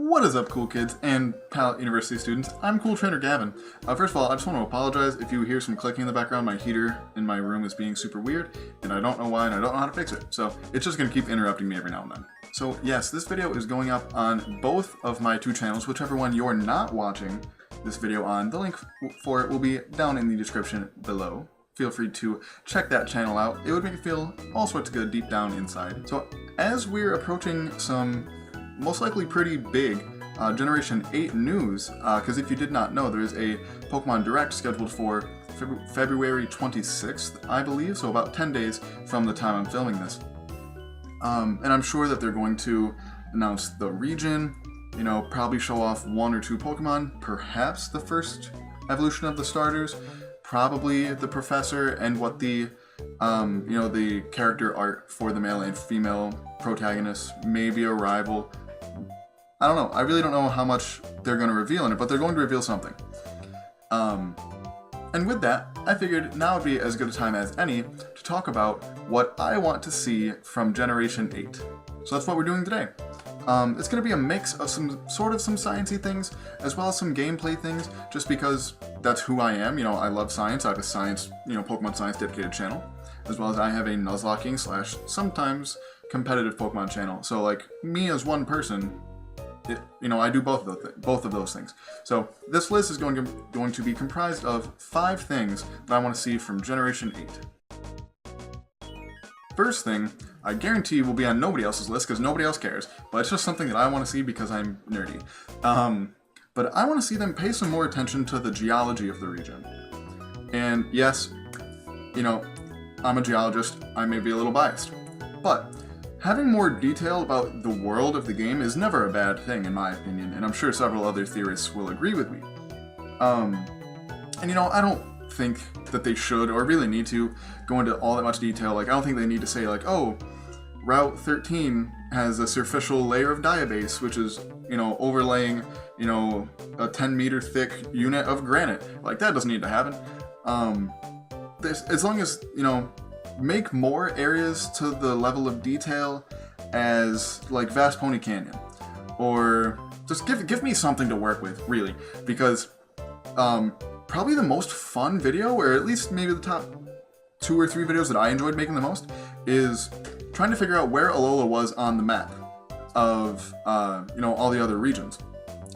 What is up, cool kids and Palette University students? I'm Cool Trainer Gavin. First of all, I just want to apologize if you hear some clicking in the background. My heater in my room is being super weird, and I don't know why, and I don't know how to fix it. So it's just going to keep interrupting me every now and then. So yes, this video is going up on both of my two channels, whichever one you're not watching this video on. The link for it will be down in the description below. Feel free to check that channel out. It would make you feel all sorts of good deep down inside. So as we're approaching some most likely pretty big Generation 8 news, because if you did not know, there is a Pokemon Direct scheduled for February 26th, I believe, so about 10 days from the time I'm filming this. And I'm sure that they're going to announce the region, you know, probably show off one or two Pokemon, perhaps the first evolution of the starters, probably the professor, and what the you know, the character art for the male and female protagonists, maybe a rival. I don't know. I really don't know how much they're going to reveal in it, but they're going to reveal something. And with that, I figured now would be as good a time as any to talk about what I want to see from Generation 8. So that's what we're doing today. It's going to be a mix of some sciencey things, as well as some gameplay things, just because that's who I am. You know, I love science. I have a science, you know, Pokemon Science dedicated channel, as well as I have a Nuzlocking / sometimes competitive Pokemon channel. So like me as one person, you know, I do both of those things. So this list is going to be comprised of 5 things that I want to see from Generation 8. First thing, I guarantee will be on nobody else's list because nobody else cares, but it's just something that I want to see because I'm nerdy. But I want to see them pay some more attention to the geology of the region. And yes, you know, I'm a geologist, I may be a little biased, but having more detail about the world of the game is never a bad thing, in my opinion, and I'm sure several other theorists will agree with me. And you know, I don't think that they should or really need to go into all that much detail. Like, I don't think they need to say, like, oh, Route 13 has a superficial layer of diabase, which is, you know, overlaying, you know, a 10-meter thick unit of granite. Like, that doesn't need to happen. As long as, you know, make more areas to the level of detail as like Vast Pony Canyon, or just give me something to work with, really, because probably the most fun video, or at least maybe the top 2 or 3 videos that I enjoyed making the most, is trying to figure out where Alola was on the map of you know, all the other regions.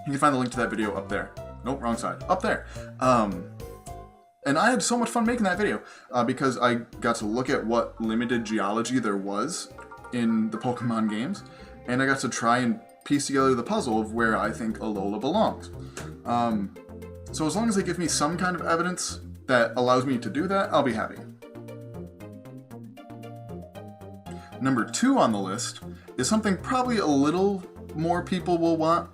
You can find the link to that video up there. Nope, wrong side. Up there. And I had so much fun making that video because I got to look at what limited geology there was in the Pokemon games, and I got to try and piece together the puzzle of where I think Alola belongs. So as long as they give me some kind of evidence that allows me to do that, I'll be happy. Number 2 on the list is something probably a little more people will want.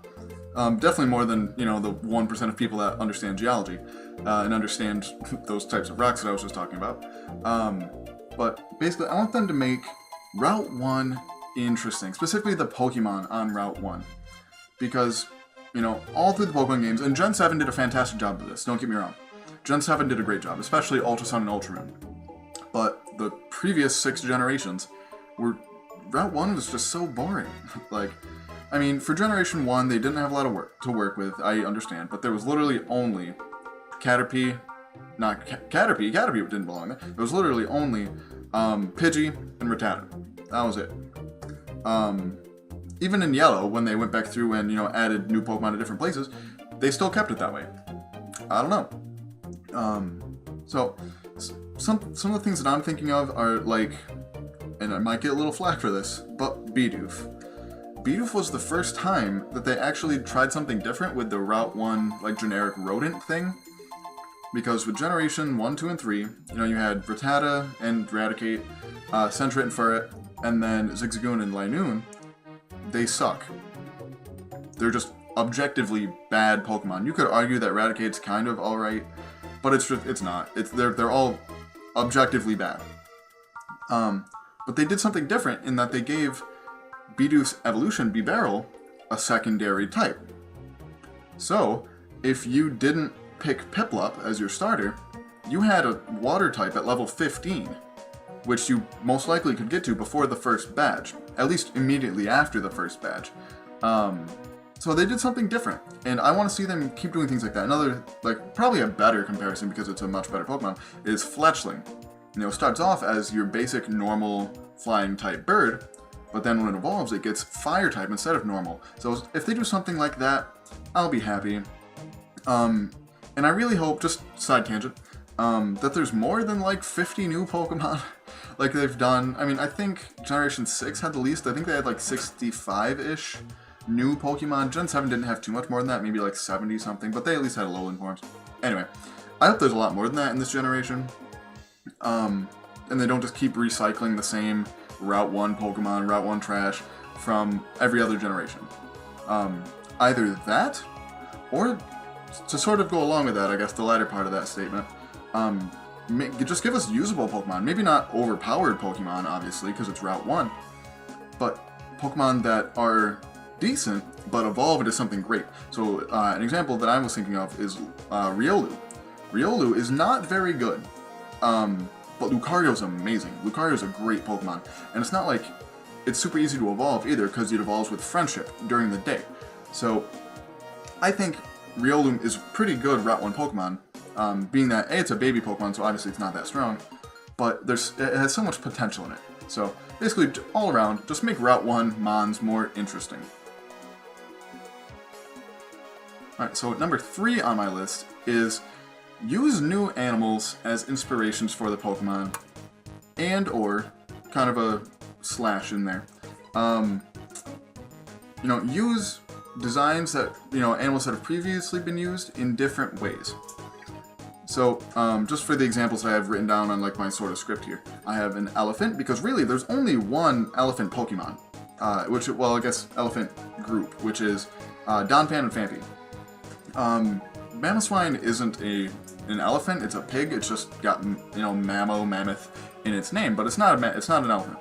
Definitely more than, you know, the 1% of people that understand geology and understand those types of rocks that I was just talking about. But basically, I want them to make Route 1 interesting, specifically the Pokemon on Route 1. Because, you know, all through the Pokemon games, and Gen 7 did a fantastic job of this, don't get me wrong. Gen 7 did a great job, especially Ultra Sun and Ultra Moon. But the previous 6 generations Route 1 was just so boring. Like, I mean, for Generation 1, they didn't have a lot of work to work with, I understand, but there was literally only Caterpie didn't belong there. There was literally only Pidgey and Rattata. That was it. Even in Yellow, when they went back through and, you know, added new Pokemon to different places, they still kept it that way. I don't know. So, some of the things that I'm thinking of are, like, and I might get a little flack for this, but Bidoof. Bidoof was the first time that they actually tried something different with the Route 1, like, generic rodent thing. Because with Generation 1, 2, and 3, you know, you had Rattata and Raticate, Sentret and Furret, and then Zigzagoon and Linoone. They suck. They're just objectively bad Pokemon. You could argue that Raticate's kind of alright, but it's not. They're all objectively bad. But they did something different in that they gave Bidoof's evolution, Bibarel, a secondary type. So, if you didn't pick Piplup as your starter, you had a water type at level 15, which you most likely could get to before the first badge, at least immediately after the first badge. So they did something different, and I want to see them keep doing things like that. Another, like, probably a better comparison, because it's a much better Pokemon, is Fletchling. You know, starts off as your basic normal flying type bird, but then when it evolves, it gets fire type instead of normal. So if they do something like that, I'll be happy. And I really hope, just side tangent, that there's more than like 50 new Pokemon like they've done. I mean, I think Generation 6 had the least. I think they had like 65-ish new Pokemon. Gen 7 didn't have too much more than that, maybe like 70 something, but they at least had Alolan forms. Anyway, I hope there's a lot more than that in this generation. And they don't just keep recycling the same Route 1 Pokemon, Route 1 trash from every other generation. Either that, or to sort of go along with that, I guess, the latter part of that statement, just give us usable Pokemon. Maybe not overpowered Pokemon, obviously, because it's Route 1, but Pokemon that are decent, but evolve into something great. So, an example that I was thinking of is Riolu. Riolu is not very good, but Lucario's amazing. Lucario's a great Pokemon, and it's not like it's super easy to evolve either, because it evolves with friendship during the day. So, I think Riolu is pretty good Route 1 Pokemon, being that, A, it's a baby Pokemon, so obviously it's not that strong, but it has so much potential in it. So, basically, all around, just make Route 1 Mons more interesting. Alright, so number 3 on my list is use new animals as inspirations for the Pokemon, and or kind of a slash in there. Use designs that, animals that have previously been used in different ways. So, just for the examples I have written down on like my sort of script here, I have an elephant, because really there's only one elephant Pokemon, I guess elephant group, which is Donphan and Phanpy. Mamoswine isn't an elephant, it's a pig. It's just got, mammoth in its name, but it's not an elephant.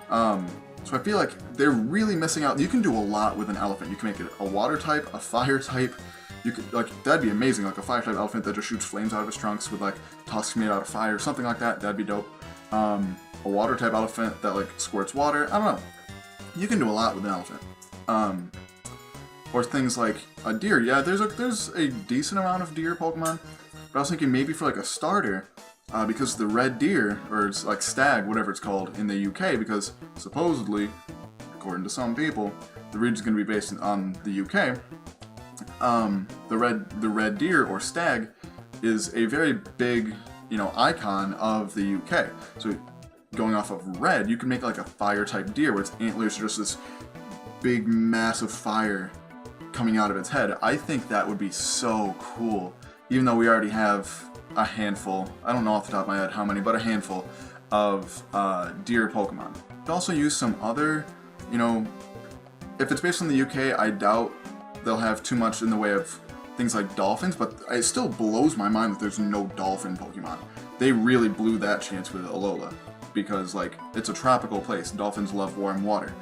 So I feel like they're really missing out. You can do a lot with an elephant. You can make it a water type, a fire type. You could, that'd be amazing, like a fire type elephant that just shoots flames out of its trunks with like tusks made out of fire, something like that. That'd be dope. A water type elephant that like squirts water. I don't know. You can do a lot with an elephant. Or things like a deer. Yeah, there's a decent amount of deer Pokemon, but I was thinking maybe for like a starter, because the red deer, or it's like stag, whatever it's called in the UK, because supposedly, according to some people, the region's going to be based on the UK. The red deer or stag is a very big, icon of the UK. So going off of red, you can make like a fire type deer where its antlers are just this big massive fire coming out of its head. I think that would be so cool, even though we already have a handful, I don't know off the top of my head how many, but a handful of deer Pokemon. You could also use some other, if it's based on the UK, I doubt they'll have too much in the way of things like dolphins, but it still blows my mind that there's no dolphin Pokemon. They really blew that chance with Alola, because it's a tropical place. Dolphins love warm water.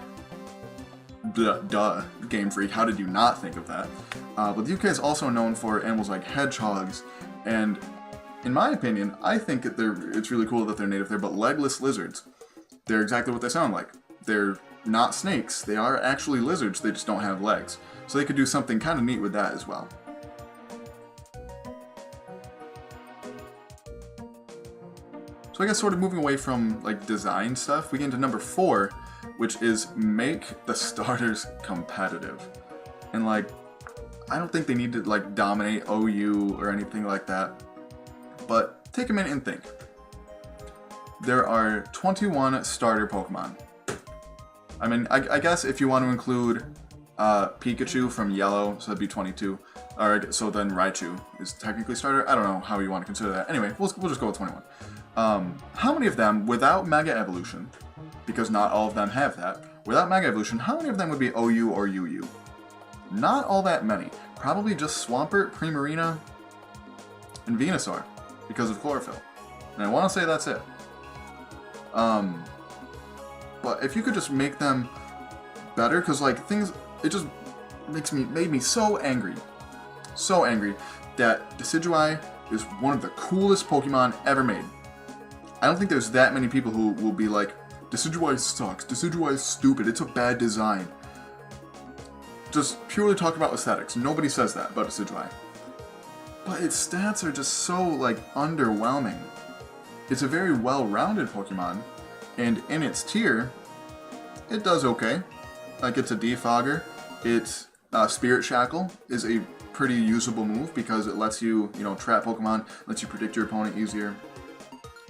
Duh, Game Freak, how did you not think of that? But the UK is also known for animals like hedgehogs, and in my opinion, I think it's really cool that they're native there, but legless lizards, they're exactly what they sound like. They're not snakes, they are actually lizards, they just don't have legs. So they could do something kind of neat with that as well. So I guess sort of moving away from design stuff, we get into number 4, which is make the starters competitive. And I don't think they need to dominate OU or anything like that, but take a minute and think. There are 21 starter Pokemon. I mean, I guess if you want to include Pikachu from Yellow, so that'd be 22. So then Raichu is technically starter. I don't know how you want to consider that. Anyway, we'll just go with 21. How many of them, without Mega Evolution, because not all of them have that, without Mega Evolution, how many of them would be OU or UU? Not all that many. Probably just Swampert, Primarina, and Venusaur, because of Chlorophyll. And I want to say that's it. But if you could just make them better, because it just made me so angry that Decidueye is one of the coolest Pokemon ever made. I don't think there's that many people who will be like, Decidueye sucks, Decidueye is stupid, it's a bad design. just purely talk about aesthetics. Nobody says that about a Decidueye. But its stats are just so, like, underwhelming. It's a very well-rounded Pokemon, and in its tier, it does okay. Like, it's a Defogger. Its Spirit Shackle is a pretty usable move because it lets you, trap Pokemon, lets you predict your opponent easier.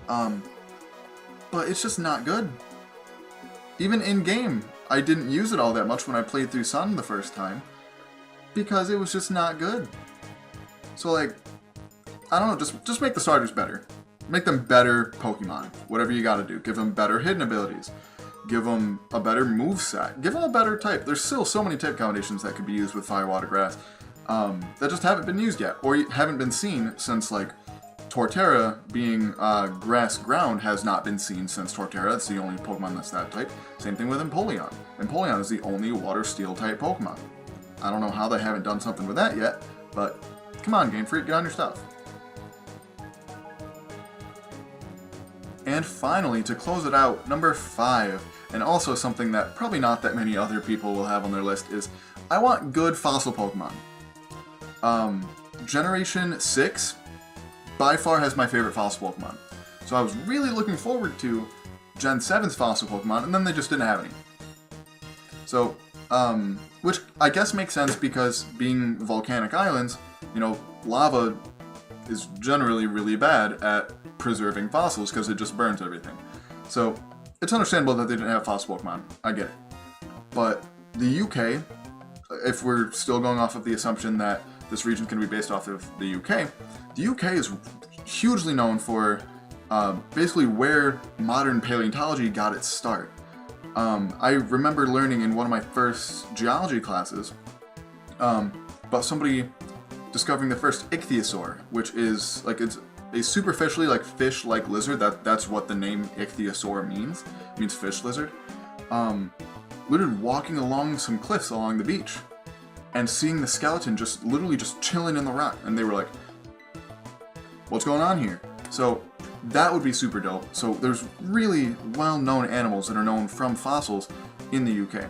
But it's just not good. Even in-game, I didn't use it all that much when I played through Sun the first time, because it was just not good. So, like, I don't know, just make the starters better. Make them better Pokemon, whatever you gotta do. Give them better hidden abilities. Give them a better moveset. Give them a better type. There's still so many type combinations that could be used with Fire, Water, Grass that just haven't been used yet, or haven't been seen since, like, Torterra being Grass Ground has not been seen since Torterra. That's the only Pokemon that's that type. Same thing with Empoleon. Empoleon is the only Water Steel type Pokemon. I don't know how they haven't done something with that yet, but come on, Game Freak, get on your stuff. And finally, to close it out, number 5, and also something that probably not that many other people will have on their list, is I want good fossil Pokemon. Generation 6 by far has my favorite fossil Pokemon. So I was really looking forward to Gen 7's fossil Pokemon, and then they just didn't have any. So, which I guess makes sense because being volcanic islands, lava is generally really bad at preserving fossils because it just burns everything. So it's understandable that they didn't have fossil Pokemon. I get it. But the UK, if we're still going off of the assumption that this region's going to be based off of the UK is hugely known for basically where modern paleontology got its start. I remember learning in one of my first geology classes about somebody discovering the first ichthyosaur, which is like it's a superficially like fish-like lizard. That's what the name ichthyosaur means. It means fish lizard. Literally walking along some cliffs along the beach and seeing the skeleton just literally just chilling in the rock, and they were like, "What's going on here?" So that would be super dope. So there's really well-known animals that are known from fossils in the UK.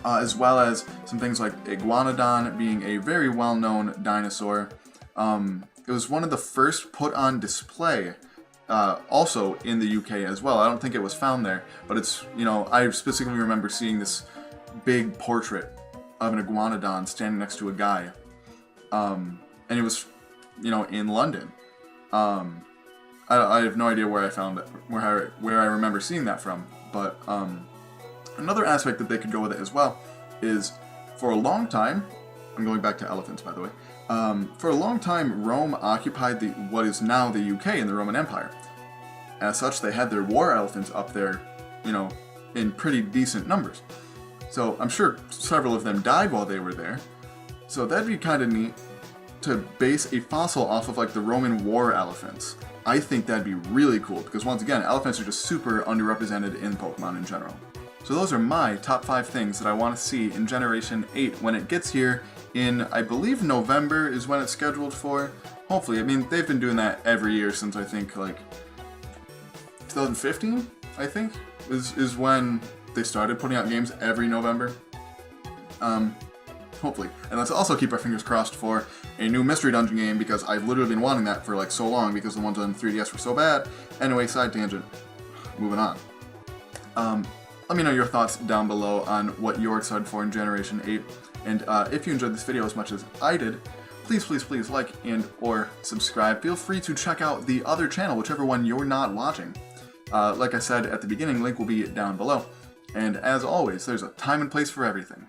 As well as some things like Iguanodon being a very well-known dinosaur. It was one of the first put on display, also in the UK as well. I don't think it was found there, but it's, I specifically remember seeing this big portrait of an Iguanodon standing next to a guy. And it was, in London. I have no idea where I found it, where I remember seeing that from, but another aspect that they could go with it as well is, for a long time, I'm going back to elephants, by the way, for a long time, Rome occupied what is now the UK in the Roman Empire. As such, they had their war elephants up there, in pretty decent numbers. So I'm sure several of them died while they were there. So that'd be kind of neat to base a fossil off of like the Roman war elephants. I think that'd be really cool because once again, elephants are just super underrepresented in Pokemon in general. So those are my top 5 things that I want to see in Generation 8 when it gets here in, I believe, November is when it's scheduled for. Hopefully, I mean, they've been doing that every year since I think like 2015, I think, is when they started putting out games every November. Hopefully. And let's also keep our fingers crossed for a new Mystery Dungeon game because I've literally been wanting that for like so long because the ones on 3DS were so bad. Anyway, side tangent. Moving on. Let me know your thoughts down below on what you're excited for in Generation 8. And if you enjoyed this video as much as I did, please like and or subscribe. Feel free to check out the other channel, whichever one you're not watching. Like I said at the beginning, link will be down below. And as always, there's a time and place for everything.